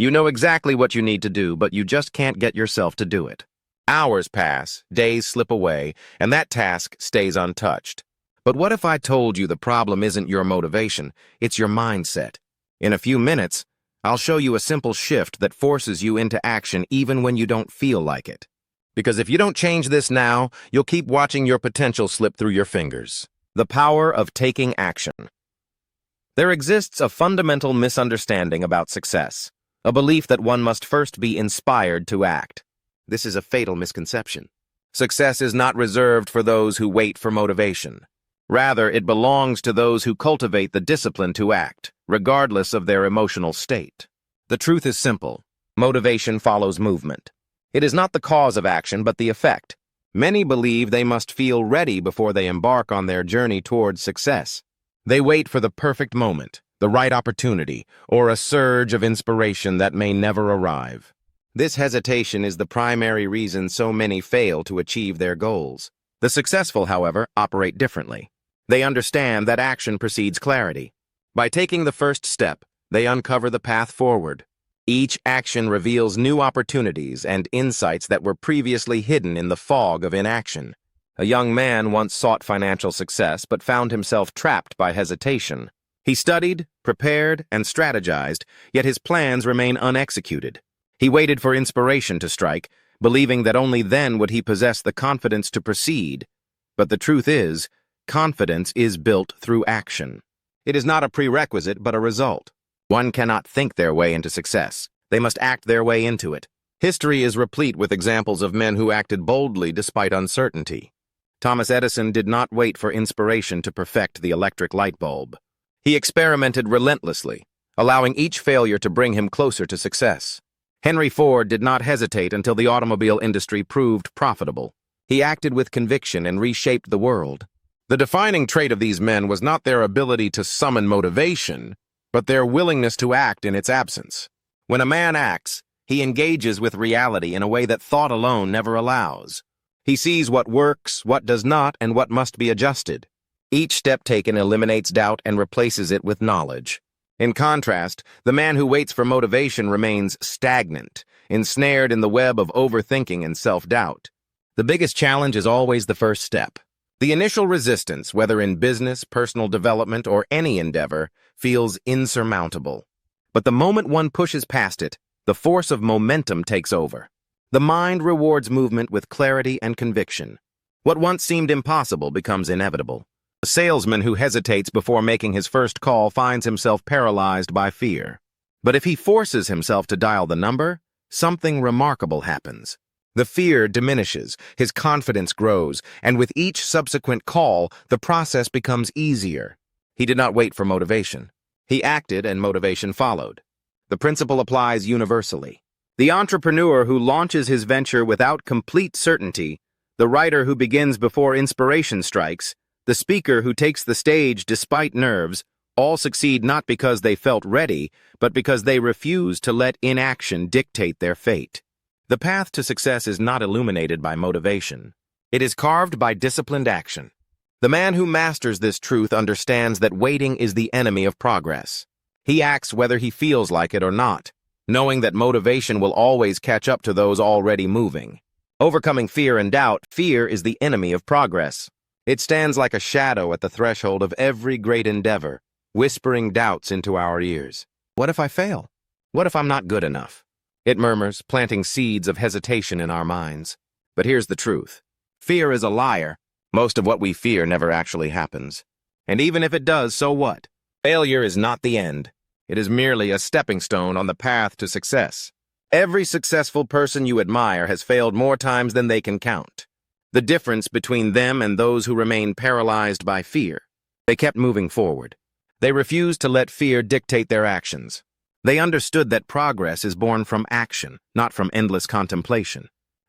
You know exactly what you need to do, but you just can't get yourself to do it. Hours pass, days slip away, and that task stays untouched. But what if I told you the problem isn't your motivation, it's your mindset? In a few minutes, I'll show you a simple shift that forces you into action even when you don't feel like it. Because if you don't change this now, you'll keep watching your potential slip through your fingers. The power of taking action. There exists a fundamental misunderstanding about success, a belief that one must first be inspired to act. This is a fatal misconception. Success is not reserved for those who wait for motivation. Rather, it belongs to those who cultivate the discipline to act, regardless of their emotional state. The truth is simple. Motivation follows movement. It is not the cause of action, but the effect. Many believe they must feel ready before they embark on their journey towards success. They wait for the perfect moment, the right opportunity, or a surge of inspiration that may never arrive. This hesitation is the primary reason so many fail to achieve their goals. The successful, however, operate differently. They understand that action precedes clarity. By taking the first step, they uncover the path forward. Each action reveals new opportunities and insights that were previously hidden in the fog of inaction. A young man once sought financial success but found himself trapped by hesitation. He studied, prepared, and strategized, yet his plans remain unexecuted. He waited for inspiration to strike, believing that only then would he possess the confidence to proceed. But the truth is, confidence is built through action. It is not a prerequisite, but a result. One cannot think their way into success. They must act their way into it. History is replete with examples of men who acted boldly despite uncertainty. Thomas Edison did not wait for inspiration to perfect the electric light bulb. He experimented relentlessly, allowing each failure to bring him closer to success. Henry Ford did not hesitate until the automobile industry proved profitable. He acted with conviction and reshaped the world. The defining trait of these men was not their ability to summon motivation, but their willingness to act in its absence. When a man acts, he engages with reality in a way that thought alone never allows. He sees what works, what does not, and what must be adjusted. Each step taken eliminates doubt and replaces it with knowledge. In contrast, the man who waits for motivation remains stagnant, ensnared in the web of overthinking and self-doubt. The biggest challenge is always the first step. The initial resistance, whether in business, personal development, or any endeavor, feels insurmountable. But the moment one pushes past it, the force of momentum takes over. The mind rewards movement with clarity and conviction. What once seemed impossible becomes inevitable. A salesman who hesitates before making his first call finds himself paralyzed by fear. But if he forces himself to dial the number, something remarkable happens. The fear diminishes, his confidence grows, and with each subsequent call, the process becomes easier. He did not wait for motivation. He acted, and motivation followed. The principle applies universally. The entrepreneur who launches his venture without complete certainty, the writer who begins before inspiration strikes, the speaker who takes the stage despite nerves, all succeed not because they felt ready, but because they refused to let inaction dictate their fate. The path to success is not illuminated by motivation. It is carved by disciplined action. The man who masters this truth understands that waiting is the enemy of progress. He acts whether he feels like it or not, knowing that motivation will always catch up to those already moving. Overcoming fear and doubt, fear is the enemy of progress. It stands like a shadow at the threshold of every great endeavor, whispering doubts into our ears. What if I fail? What if I'm not good enough? It murmurs, planting seeds of hesitation in our minds. But here's the truth. Fear is a liar. Most of what we fear never actually happens. And even if it does, so what? Failure is not the end. It is merely a stepping stone on the path to success. Every successful person you admire has failed more times than they can count. The difference between them and those who remain paralyzed by fear. They kept moving forward. They refused to let fear dictate their actions. They understood that progress is born from action, not from endless contemplation.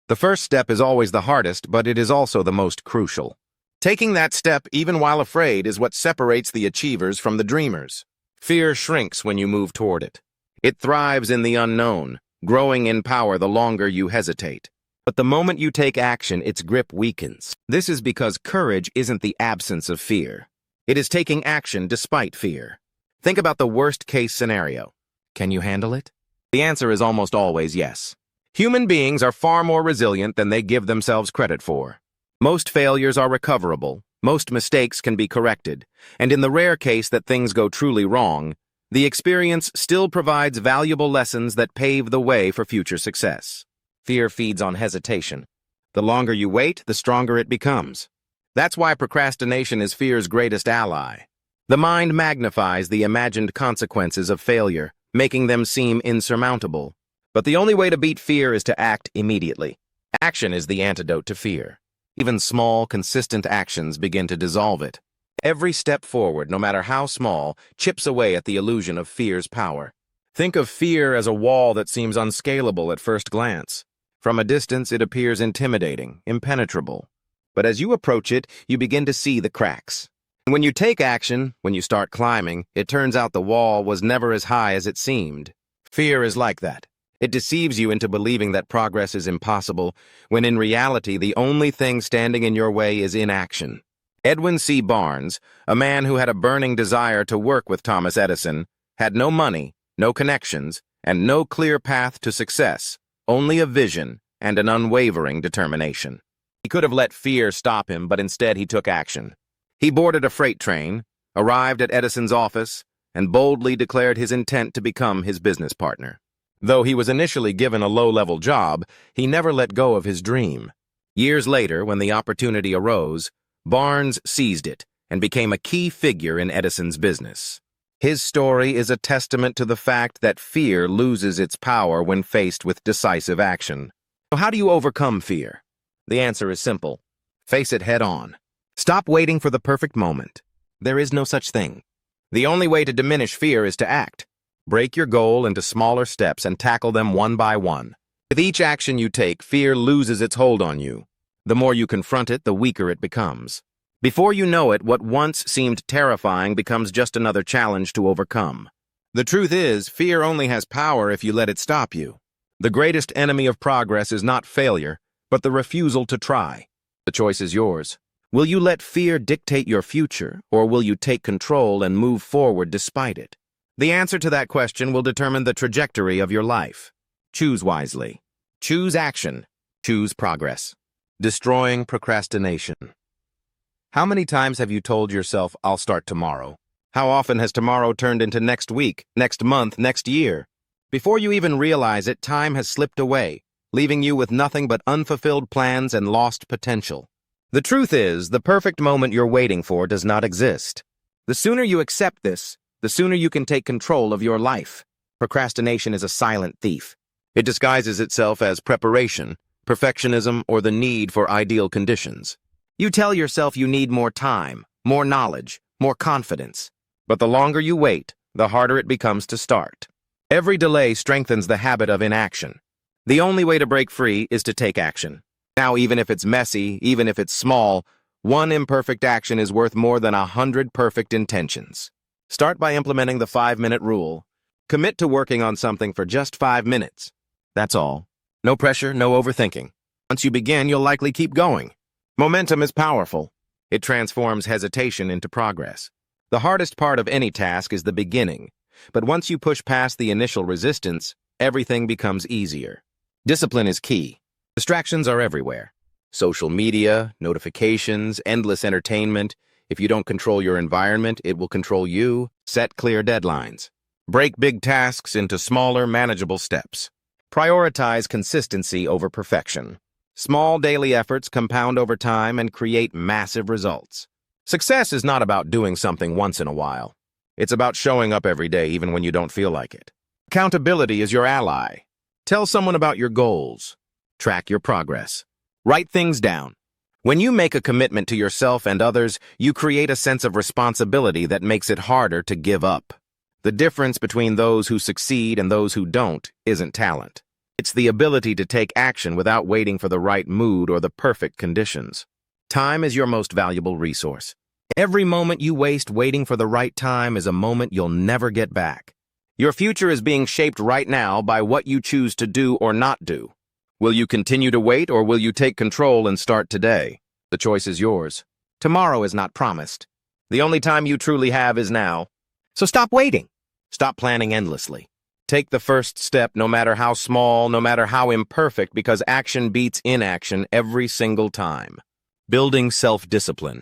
The first step is always the hardest, but it is also the most crucial. Taking that step, even while afraid, is what separates the achievers from the dreamers. Fear shrinks when you move toward it. It thrives in the unknown, growing in power the longer you hesitate. But the moment you take action, its grip weakens. This is because courage isn't the absence of fear. It is taking action despite fear. Think about the worst-case scenario. Can you handle it? The answer is almost always yes. Human beings are far more resilient than they give themselves credit for. Most failures are recoverable, most mistakes can be corrected, and in the rare case that things go truly wrong, the experience still provides valuable lessons that pave the way for future success. Fear feeds on hesitation. The longer you wait, the stronger it becomes. That's why procrastination is fear's greatest ally. The mind magnifies the imagined consequences of failure, making them seem insurmountable. But the only way to beat fear is to act immediately. Action is the antidote to fear. Even small, consistent actions begin to dissolve it. Every step forward, no matter how small, chips away at the illusion of fear's power. Think of fear as a wall that seems unscalable at first glance. From a distance, it appears intimidating, impenetrable. But as you approach it, you begin to see the cracks. When you take action, when you start climbing, it turns out the wall was never as high as it seemed. Fear is like that. It deceives you into believing that progress is impossible, when in reality the only thing standing in your way is inaction. Edwin C. Barnes, a man who had a burning desire to work with Thomas Edison, had no money, no connections, and no clear path to success, only a vision and an unwavering determination. He could have let fear stop him, but instead he took action. He boarded a freight train, arrived at Edison's office, and boldly declared his intent to become his business partner. Though he was initially given a low-level job, he never let go of his dream. Years later, when the opportunity arose, Barnes seized it and became a key figure in Edison's business. His story is a testament to the fact that fear loses its power when faced with decisive action. So how do you overcome fear? The answer is simple. Face it head-on. Stop waiting for the perfect moment. There is no such thing. The only way to diminish fear is to act. Break your goal into smaller steps and tackle them one by one. With each action you take, fear loses its hold on you. The more you confront it, the weaker it becomes. Before you know it, what once seemed terrifying becomes just another challenge to overcome. The truth is, fear only has power if you let it stop you. The greatest enemy of progress is not failure, but the refusal to try. The choice is yours. Will you let fear dictate your future, or will you take control and move forward despite it? The answer to that question will determine the trajectory of your life. Choose wisely. Choose action. Choose progress. Destroying procrastination. How many times have you told yourself, I'll start tomorrow? How often has tomorrow turned into next week, next month, next year? Before you even realize it, time has slipped away, leaving you with nothing but unfulfilled plans and lost potential. The truth is, the perfect moment you're waiting for does not exist. The sooner you accept this, the sooner you can take control of your life. Procrastination is a silent thief. It disguises itself as preparation, perfectionism, or the need for ideal conditions. You tell yourself you need more time, more knowledge, more confidence. But the longer you wait, the harder it becomes to start. Every delay strengthens the habit of inaction. The only way to break free is to take action. Now, even if it's messy, even if it's small, one imperfect action is worth more than 100 perfect intentions. Start by implementing the 5-minute rule. Commit to working on something for just 5 minutes. That's all. No pressure, no overthinking. Once you begin, you'll likely keep going. Momentum is powerful. It transforms hesitation into progress. The hardest part of any task is the beginning, but once you push past the initial resistance, everything becomes easier. Discipline is key. Distractions are everywhere. Social media, notifications, endless entertainment. If you don't control your environment, it will control you. Set clear deadlines. Break big tasks into smaller, manageable steps. Prioritize consistency over perfection. Small daily efforts compound over time and create massive results. Success is not about doing something once in a while. It's about showing up every day even when you don't feel like it. Accountability is your ally. Tell someone about your goals. Track your progress. Write things down. When you make a commitment to yourself and others, you create a sense of responsibility that makes it harder to give up. The difference between those who succeed and those who don't isn't talent. It's the ability to take action without waiting for the right mood or the perfect conditions. Time is your most valuable resource. Every moment you waste waiting for the right time is a moment you'll never get back. Your future is being shaped right now by what you choose to do or not do. Will you continue to wait, or will you take control and start today? The choice is yours. Tomorrow is not promised. The only time you truly have is now. So stop waiting. Stop planning endlessly. Take the first step, no matter how small, no matter how imperfect, because action beats inaction every single time. Building self-discipline.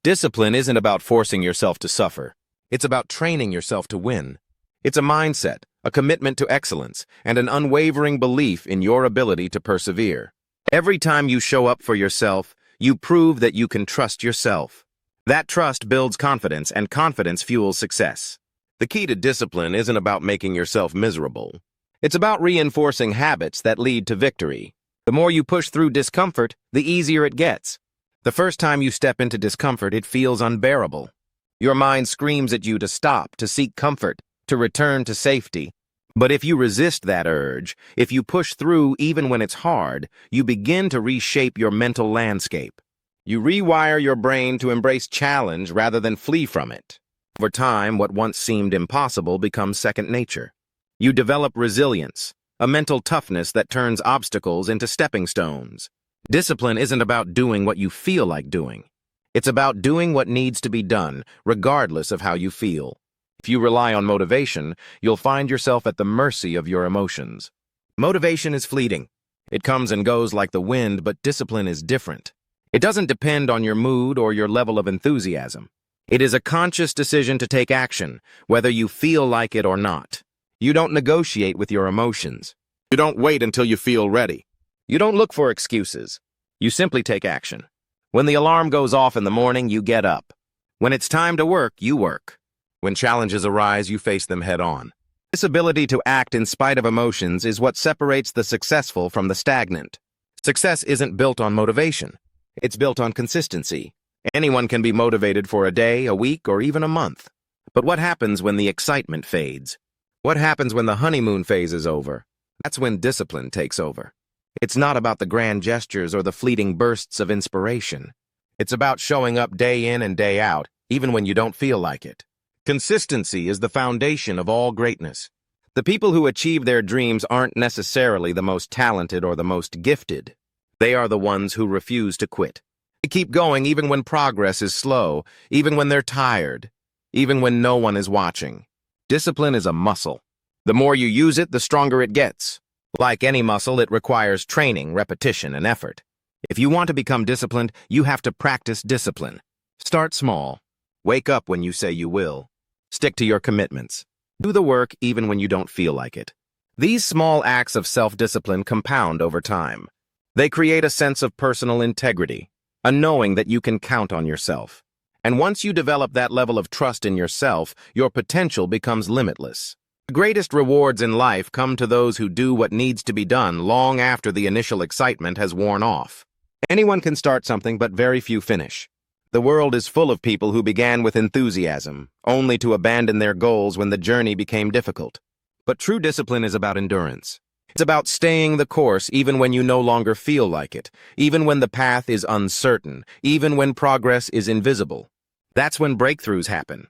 Discipline isn't about forcing yourself to suffer. It's about training yourself to win. It's a mindset, a commitment to excellence, and an unwavering belief in your ability to persevere. Every time you show up for yourself, you prove that you can trust yourself. That trust builds confidence, and confidence fuels success. The key to discipline isn't about making yourself miserable. It's about reinforcing habits that lead to victory. The more you push through discomfort, the easier it gets. The first time you step into discomfort, it feels unbearable. Your mind screams at you to stop, to seek comfort, to return to safety. But if you resist that urge, if you push through even when it's hard, you begin to reshape your mental landscape. You rewire your brain to embrace challenge rather than flee from it. Over time, what once seemed impossible becomes second nature. You develop resilience, a mental toughness that turns obstacles into stepping stones. Discipline isn't about doing what you feel like doing. It's about doing what needs to be done, regardless of how you feel. If you rely on motivation, you'll find yourself at the mercy of your emotions. Motivation is fleeting. It comes and goes like the wind, but discipline is different. It doesn't depend on your mood or your level of enthusiasm. It is a conscious decision to take action, whether you feel like it or not. You don't negotiate with your emotions. You don't wait until you feel ready. You don't look for excuses. You simply take action. When the alarm goes off in the morning, you get up. When it's time to work, you work. When challenges arise, you face them head on. This ability to act in spite of emotions is what separates the successful from the stagnant. Success isn't built on motivation. It's built on consistency. Anyone can be motivated for a day, a week, or even a month. But what happens when the excitement fades? What happens when the honeymoon phase is over? That's when discipline takes over. It's not about the grand gestures or the fleeting bursts of inspiration. It's about showing up day in and day out, even when you don't feel like it. Consistency is the foundation of all greatness. The people who achieve their dreams aren't necessarily the most talented or the most gifted. They are the ones who refuse to quit. They keep going even when progress is slow, even when they're tired, even when no one is watching. Discipline is a muscle. The more you use it, the stronger it gets. Like any muscle, it requires training, repetition, and effort. If you want to become disciplined, you have to practice discipline. Start small. Wake up when you say you will. Stick to your commitments. Do the work even when you don't feel like it. These small acts of self-discipline compound over time. They create a sense of personal integrity, a knowing that you can count on yourself. And once you develop that level of trust in yourself, your potential becomes limitless. The greatest rewards in life come to those who do what needs to be done long after the initial excitement has worn off. Anyone can start something, but very few finish. The world is full of people who began with enthusiasm, only to abandon their goals when the journey became difficult. But true discipline is about endurance. It's about staying the course even when you no longer feel like it, even when the path is uncertain, even when progress is invisible. That's when breakthroughs happen.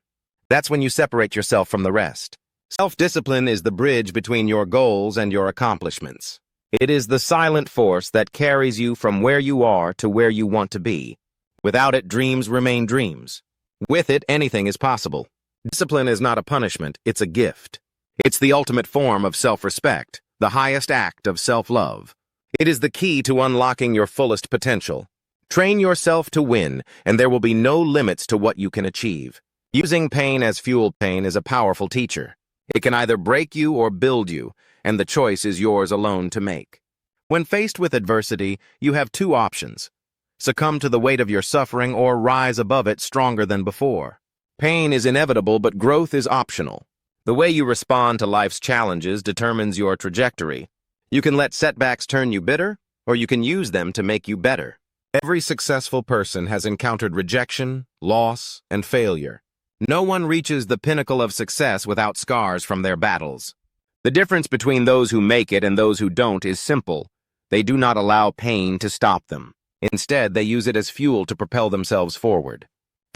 That's when you separate yourself from the rest. Self-discipline is the bridge between your goals and your accomplishments. It is the silent force that carries you from where you are to where you want to be. Without it, dreams remain dreams. With it, anything is possible. Discipline is not a punishment, it's a gift. It's the ultimate form of self-respect, the highest act of self-love. It is the key to unlocking your fullest potential. Train yourself to win, and there will be no limits to what you can achieve. Using pain as fuel. Pain is a powerful teacher. It can either break you or build you, and the choice is yours alone to make. When faced with adversity, you have two options: succumb to the weight of your suffering or rise above it stronger than before. Pain is inevitable, but growth is optional. The way you respond to life's challenges determines your trajectory. You can let setbacks turn you bitter, or you can use them to make you better. Every successful person has encountered rejection, loss, and failure. No one reaches the pinnacle of success without scars from their battles. The difference between those who make it and those who don't is simple. They do not allow pain to stop them. Instead, they use it as fuel to propel themselves forward.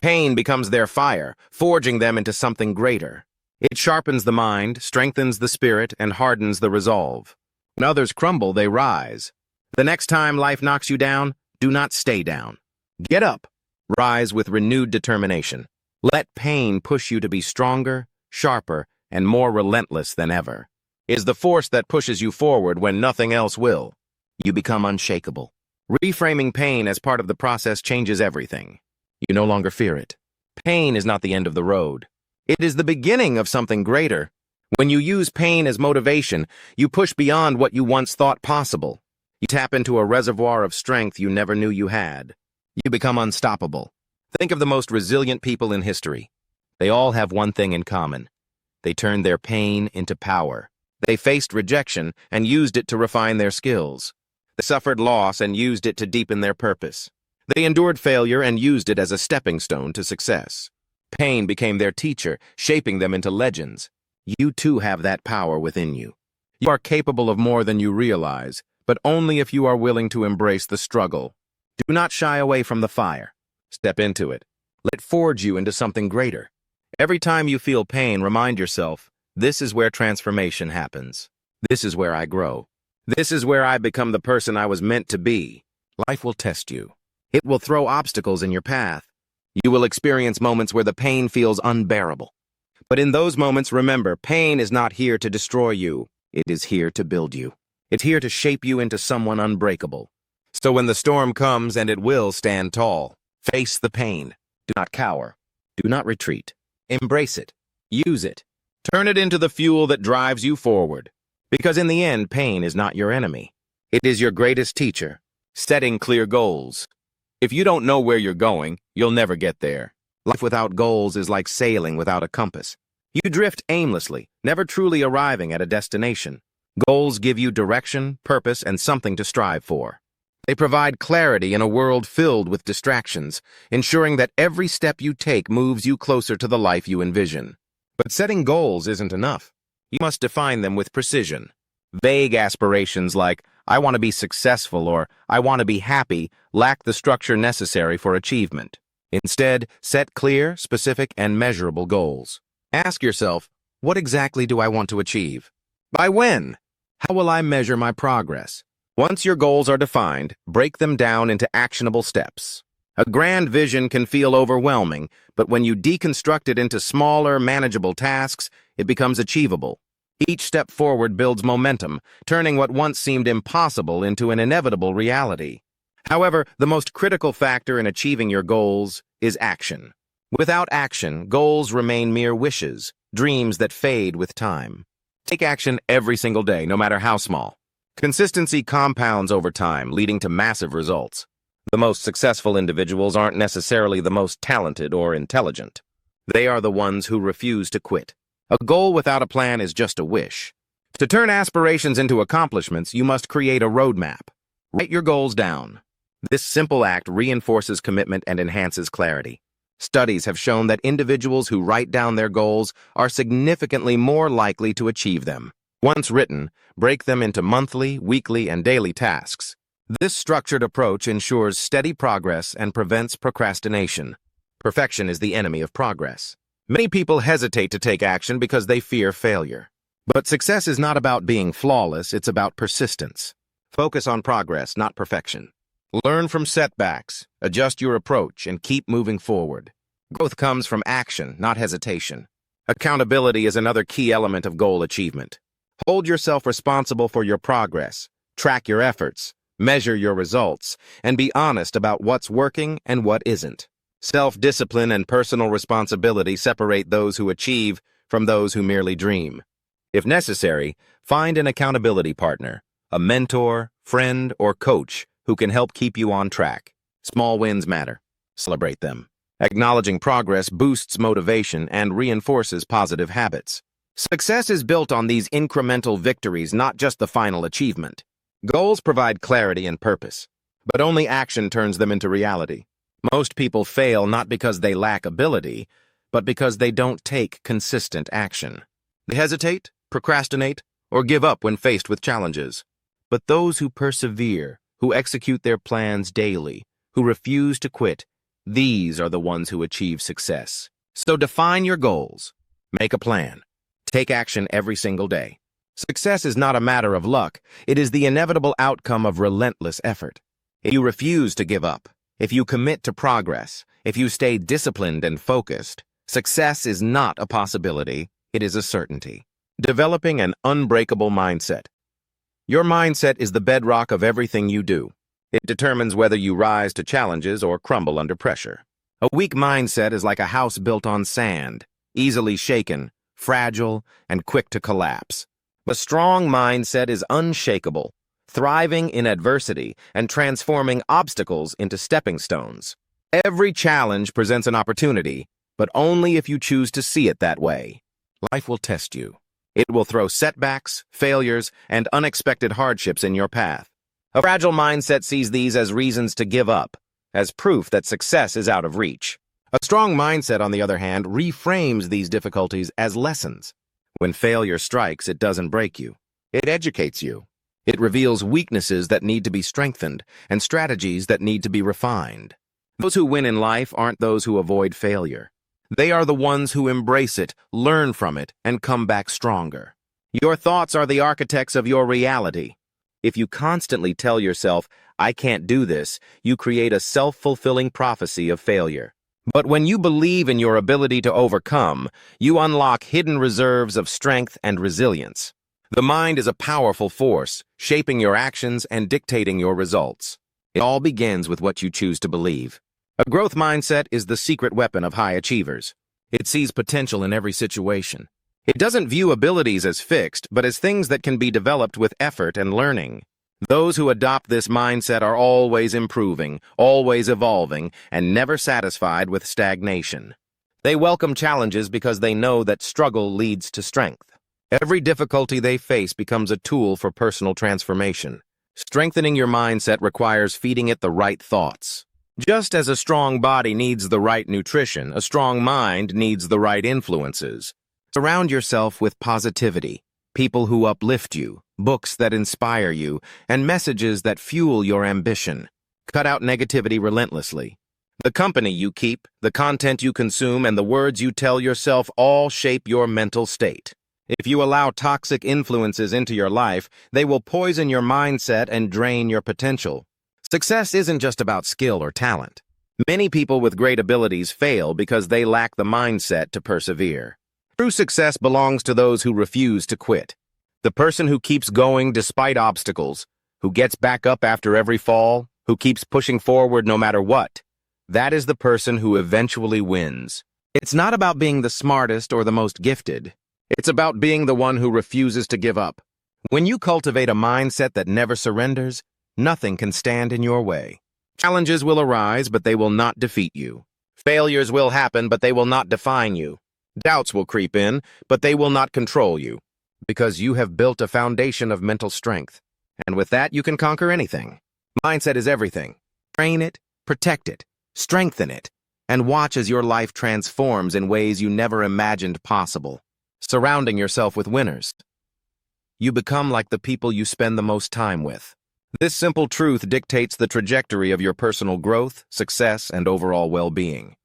Pain becomes their fire, forging them into something greater. It sharpens the mind, strengthens the spirit, and hardens the resolve. When others crumble, they rise. The next time life knocks you down, do not stay down. Get up. Rise with renewed determination. Let pain push you to be stronger, sharper, and more relentless than ever. It is the force that pushes you forward when nothing else will. You become unshakable. Reframing pain as part of the process changes everything. You no longer fear it. Pain is not the end of the road. It is the beginning of something greater. When you use pain as motivation, you push beyond what you once thought possible. You tap into a reservoir of strength you never knew you had. You become unstoppable. Think of the most resilient people in history. They all have one thing in common. They turned their pain into power. They faced rejection and used it to refine their skills. They suffered loss and used it to deepen their purpose. They endured failure and used it as a stepping stone to success. Pain became their teacher, shaping them into legends. You too have that power within you. You are capable of more than you realize, but only if you are willing to embrace the struggle. Do not shy away from the fire. Step into it. Let it forge you into something greater. Every time you feel pain, remind yourself, this is where transformation happens. This is where I grow. This is where I become the person I was meant to be. Life will test you. It will throw obstacles in your path. You will experience moments where the pain feels unbearable. But in those moments, remember, pain is not here to destroy you. It is here to build you. It's here to shape you into someone unbreakable. So when the storm comes, and it will, stand tall. Face the pain. Do not cower. Do not retreat. Embrace it. Use it. Turn it into the fuel that drives you forward. Because in the end, pain is not your enemy. It is your greatest teacher. Setting clear goals. If you don't know where you're going, you'll never get there. Life without goals is like sailing without a compass. You drift aimlessly, never truly arriving at a destination. Goals give you direction, purpose, and something to strive for. They provide clarity in a world filled with distractions, ensuring that every step you take moves you closer to the life you envision. But setting goals isn't enough. You must define them with precision. Vague aspirations like, I want to be successful or I want to be happy lack the structure necessary for achievement. Instead, set clear, specific, and measurable goals. Ask yourself, what exactly do I want to achieve? By when? How will I measure my progress? Once your goals are defined, break them down into actionable steps. A grand vision can feel overwhelming, but when you deconstruct it into smaller, manageable tasks, it becomes achievable. Each step forward builds momentum, turning what once seemed impossible into an inevitable reality. However, the most critical factor in achieving your goals is action. Without action, goals remain mere wishes, dreams that fade with time. Take action every single day, no matter how small. Consistency compounds over time, leading to massive results. The most successful individuals aren't necessarily the most talented or intelligent. They are the ones who refuse to quit. A goal without a plan is just a wish. To turn aspirations into accomplishments, you must create a roadmap. Write your goals down. This simple act reinforces commitment and enhances clarity. Studies have shown that individuals who write down their goals are significantly more likely to achieve them. Once written, break them into monthly, weekly, and daily tasks. This structured approach ensures steady progress and prevents procrastination. Perfection is the enemy of progress. Many people hesitate to take action because they fear failure. But success is not about being flawless, it's about persistence. Focus on progress, not perfection. Learn from setbacks, adjust your approach, and keep moving forward. Growth comes from action, not hesitation. Accountability is another key element of goal achievement. Hold yourself responsible for your progress, track your efforts, measure your results, and be honest about what's working and what isn't. Self-discipline and personal responsibility separate those who achieve from those who merely dream. If necessary, find an accountability partner, a mentor, friend, or coach who can help keep you on track. Small wins matter. Celebrate them. Acknowledging progress boosts motivation and reinforces positive habits. Success is built on these incremental victories, not just the final achievement. Goals provide clarity and purpose, but only action turns them into reality. Most people fail not because they lack ability, but because they don't take consistent action. They hesitate, procrastinate, or give up when faced with challenges. But those who persevere, who execute their plans daily, who refuse to quit, these are the ones who achieve success. So define your goals. Make a plan. Take action every single day. Success is not a matter of luck. It is the inevitable outcome of relentless effort. If you refuse to give up, if you commit to progress, if you stay disciplined and focused, success is not a possibility. It is a certainty. Developing an unbreakable mindset. Your mindset is the bedrock of everything you do. It determines whether you rise to challenges or crumble under pressure. A weak mindset is like a house built on sand, easily shaken, fragile, and quick to collapse. A strong mindset is unshakable, thriving in adversity and transforming obstacles into stepping stones. Every challenge presents an opportunity, but only if you choose to see it that way. Life will test you. It will throw setbacks, failures, and unexpected hardships in your path. A fragile mindset sees these as reasons to give up, as proof that success is out of reach. A strong mindset, on the other hand, reframes these difficulties as lessons. When failure strikes, it doesn't break you. It educates you. It reveals weaknesses that need to be strengthened and strategies that need to be refined. Those who win in life aren't those who avoid failure. They are the ones who embrace it, learn from it, and come back stronger. Your thoughts are the architects of your reality. If you constantly tell yourself, "I can't do this," you create a self-fulfilling prophecy of failure. But when you believe in your ability to overcome, you unlock hidden reserves of strength and resilience. The mind is a powerful force, shaping your actions and dictating your results. It all begins with what you choose to believe. A growth mindset is the secret weapon of high achievers. It sees potential in every situation. It doesn't view abilities as fixed, but as things that can be developed with effort and learning. Those who adopt this mindset are always improving, always evolving, and never satisfied with stagnation. They welcome challenges because they know that struggle leads to strength. Every difficulty they face becomes a tool for personal transformation. Strengthening your mindset requires feeding it the right thoughts. Just as a strong body needs the right nutrition, a strong mind needs the right influences. Surround yourself with positivity, people who uplift you, books that inspire you, and messages that fuel your ambition. Cut out negativity relentlessly. The company you keep, the content you consume, and the words you tell yourself all shape your mental state. If you allow toxic influences into your life, they will poison your mindset and drain your potential. Success isn't just about skill or talent. Many people with great abilities fail because they lack the mindset to persevere. True success belongs to those who refuse to quit. The person who keeps going despite obstacles, who gets back up after every fall, who keeps pushing forward no matter what. That is the person who eventually wins. It's not about being the smartest or the most gifted. It's about being the one who refuses to give up. When you cultivate a mindset that never surrenders, nothing can stand in your way. Challenges will arise, but they will not defeat you. Failures will happen, but they will not define you. Doubts will creep in, but they will not control you. Because you have built a foundation of mental strength. And with that, you can conquer anything. Mindset is everything. Train it, protect it, strengthen it, and watch as your life transforms in ways you never imagined possible. Surrounding yourself with winners. You become like the people you spend the most time with. This simple truth dictates the trajectory of your personal growth, success, and overall well-being.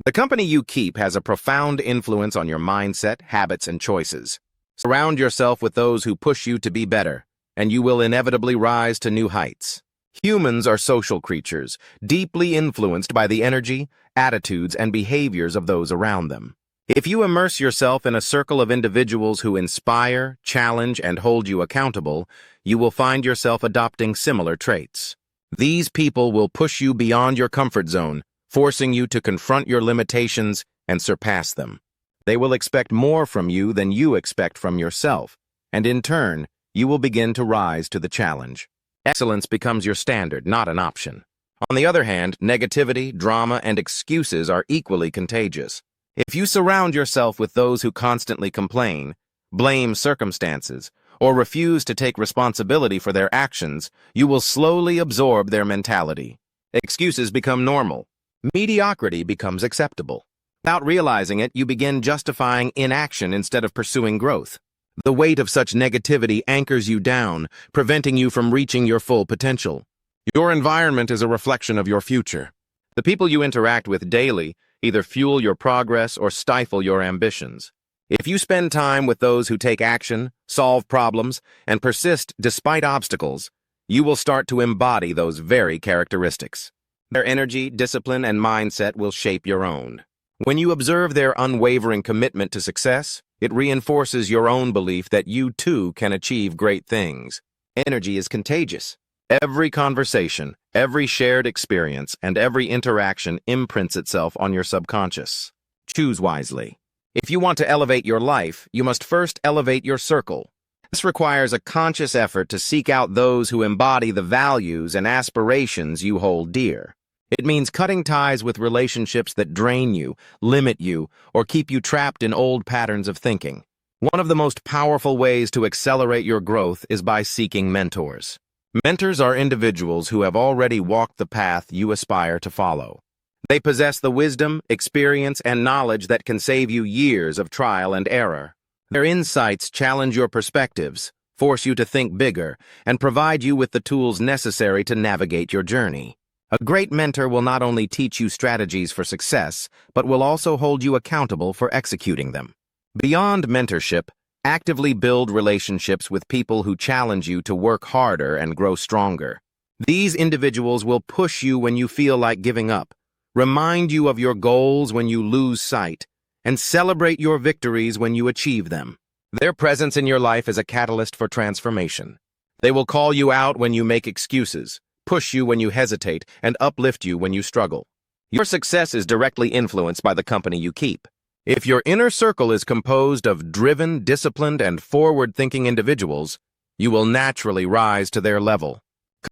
The company you keep has a profound influence on your mindset, habits, and choices. Surround yourself with those who push you to be better, and you will inevitably rise to new heights. Humans are social creatures, deeply influenced by the energy, attitudes, and behaviors of those around them. If you immerse yourself in a circle of individuals who inspire, challenge, and hold you accountable, you will find yourself adopting similar traits. These people will push you beyond your comfort zone, forcing you to confront your limitations and surpass them. They will expect more from you than you expect from yourself, and in turn, you will begin to rise to the challenge. Excellence becomes your standard, not an option. On the other hand, negativity, drama, and excuses are equally contagious. If you surround yourself with those who constantly complain, blame circumstances, or refuse to take responsibility for their actions, you will slowly absorb their mentality. Excuses become normal. Mediocrity becomes acceptable. Without realizing it, you begin justifying inaction instead of pursuing growth. The weight of such negativity anchors you down, preventing you from reaching your full potential. Your environment is a reflection of your future. The people you interact with daily either fuel your progress or stifle your ambitions. If you spend time with those who take action, solve problems, and persist despite obstacles, you will start to embody those very characteristics. Their energy, discipline, and mindset will shape your own. When you observe their unwavering commitment to success, It reinforces your own belief that you too can achieve great things. Energy is contagious. Every conversation, every shared experience, and every interaction imprints itself on your subconscious. Choose wisely. If you want to elevate your life, you must first elevate your circle. This requires a conscious effort to seek out those who embody the values and aspirations you hold dear. It means cutting ties with relationships that drain you, limit you, or keep you trapped in old patterns of thinking. One of the most powerful ways to accelerate your growth is by seeking mentors. Mentors are individuals who have already walked the path you aspire to follow. They possess the wisdom, experience, and knowledge that can save you years of trial and error. Their insights challenge your perspectives, force you to think bigger, and provide you with the tools necessary to navigate your journey. A great mentor will not only teach you strategies for success, but will also hold you accountable for executing them. Beyond mentorship, actively build relationships with people who challenge you to work harder and grow stronger. These individuals will push you when you feel like giving up, remind you of your goals when you lose sight, and celebrate your victories when you achieve them. Their presence in your life is a catalyst for transformation. They will call you out when you make excuses, push you when you hesitate, and uplift you when you struggle. Your success is directly influenced by the company you keep. If your inner circle is composed of driven, disciplined, and forward-thinking individuals, you will naturally rise to their level.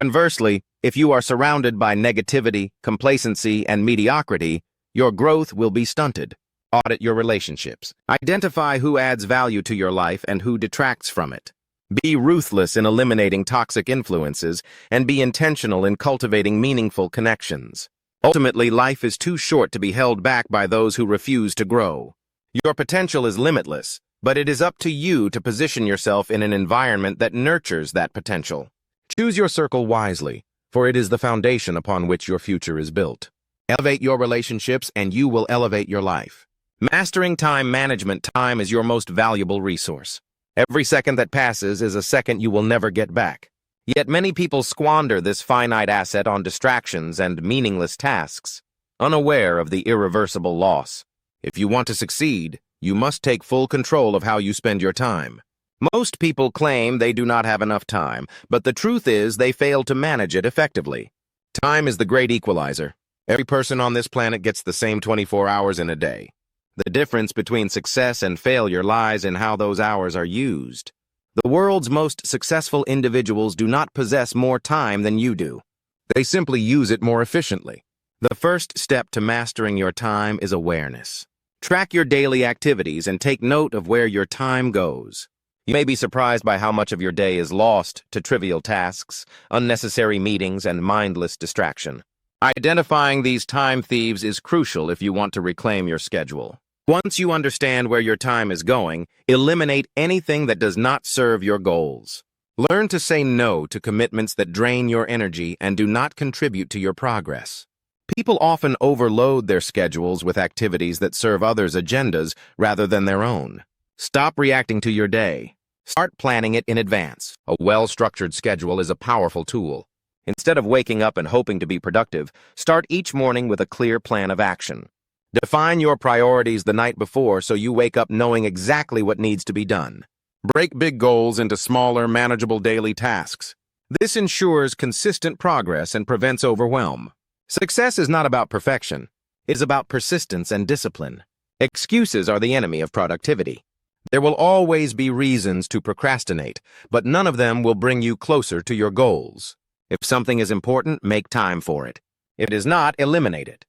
Conversely, if you are surrounded by negativity, complacency, and mediocrity, your growth will be stunted. Audit your relationships. Identify who adds value to your life and who detracts from it. Be ruthless in eliminating toxic influences and be intentional in cultivating meaningful connections. Ultimately, life is too short to be held back by those who refuse to grow. Your potential is limitless, but it is up to you to position yourself in an environment that nurtures that potential. Choose your circle wisely, for it is the foundation upon which your future is built. Elevate your relationships and you will elevate your life. Mastering time management. Time is your most valuable resource. Every second that passes is a second you will never get back. Yet many people squander this finite asset on distractions and meaningless tasks, unaware of the irreversible loss. If you want to succeed, you must take full control of how you spend your time. Most people claim they do not have enough time, but the truth is they fail to manage it effectively. Time is the great equalizer. Every person on this planet gets the same 24 hours in a day. The difference between success and failure lies in how those hours are used. The world's most successful individuals do not possess more time than you do. They simply use it more efficiently. The first step to mastering your time is awareness. Track your daily activities and take note of where your time goes. You may be surprised by how much of your day is lost to trivial tasks, unnecessary meetings, and mindless distraction. Identifying these time thieves is crucial if you want to reclaim your schedule. Once you understand where your time is going, eliminate anything that does not serve your goals. Learn to say no to commitments that drain your energy and do not contribute to your progress. People often overload their schedules with activities that serve others' agendas rather than their own. Stop reacting to your day. Start planning it in advance. A well-structured schedule is a powerful tool. Instead of waking up and hoping to be productive, start each morning with a clear plan of action. Define your priorities the night before so you wake up knowing exactly what needs to be done. Break big goals into smaller, manageable daily tasks. This ensures consistent progress and prevents overwhelm. Success is not about perfection. It is about persistence and discipline. Excuses are the enemy of productivity. There will always be reasons to procrastinate, but none of them will bring you closer to your goals. If something is important, make time for it. If it is not, eliminate it.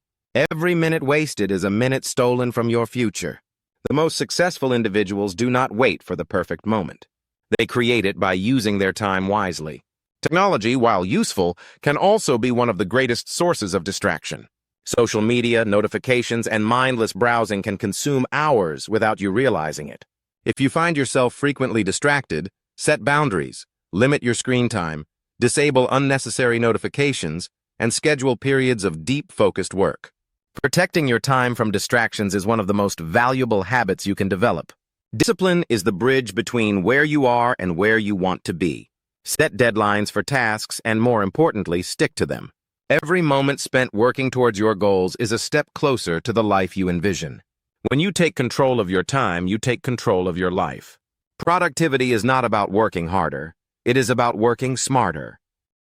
Every minute wasted is a minute stolen from your future. The most successful individuals do not wait for the perfect moment. They create it by using their time wisely. Technology, while useful, can also be one of the greatest sources of distraction. Social media, notifications, and mindless browsing can consume hours without you realizing it. If you find yourself frequently distracted, set boundaries, limit your screen time, disable unnecessary notifications, and schedule periods of deep, focused work. Protecting your time from distractions is one of the most valuable habits you can develop. Discipline is the bridge between where you are and where you want to be. Set deadlines for tasks and, more importantly, stick to them. Every moment spent working towards your goals is a step closer to the life you envision. When you take control of your time, you take control of your life. Productivity is not about working harder. It is about working smarter.